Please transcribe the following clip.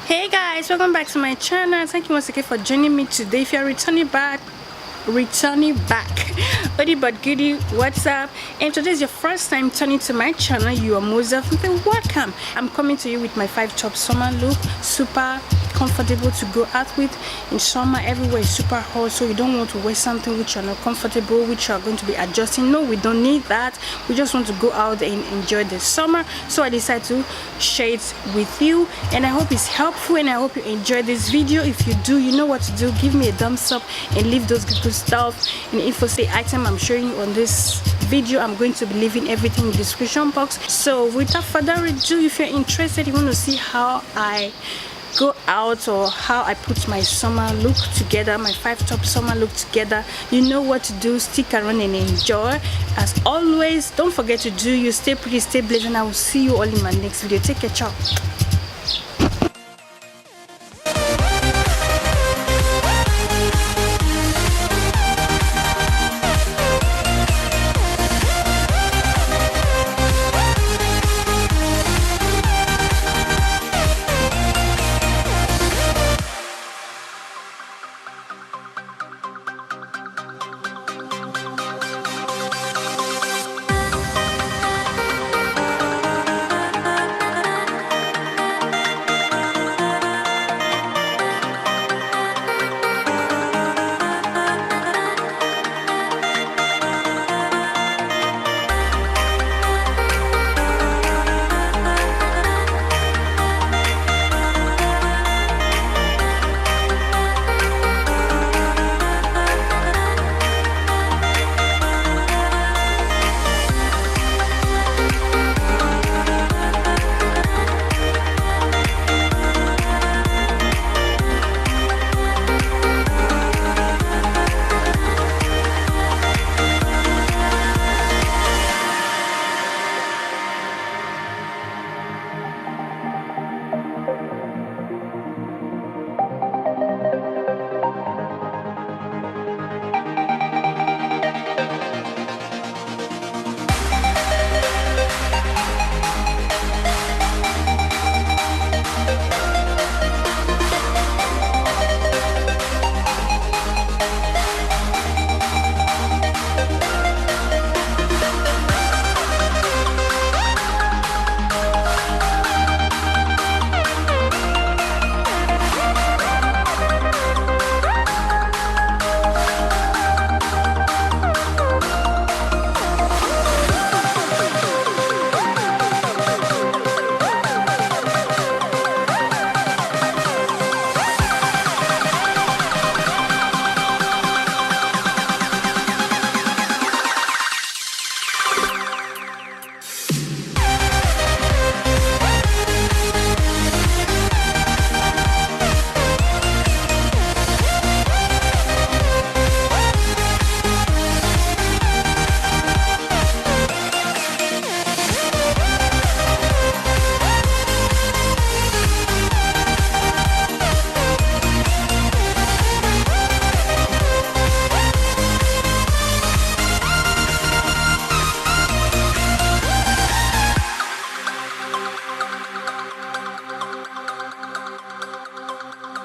Hey guys, welcome back to my channel. Thank you once again for joining me today. If you're returning back Buddy but goodie, what's up? And today is your first time turning to my channel, you are most definitely welcome. I'm coming to you with my 5-top summer look. Super comfortable to go out with in summer. Everywhere is super hot, so you don't want to wear something which you're not comfortable, which you're going to be adjusting. No, we don't need that. We just want to go out and enjoy the summer. So I decided to share it with you, and I hope it's helpful, and I hope you enjoy this video. If you do, you know what to do. Give me a thumbs up and leave those good stuff and info say item I'm showing you on this video. I'm going to be leaving everything in the description box. So without further ado, if you're interested, you want to see how I go out or how I put my summer look together, my 5-top summer look together, you know what to do. Stick around and enjoy. As always, don't forget to do you. Stay pretty, stay blessed, and I will see you all in my next video. Take care, ciao.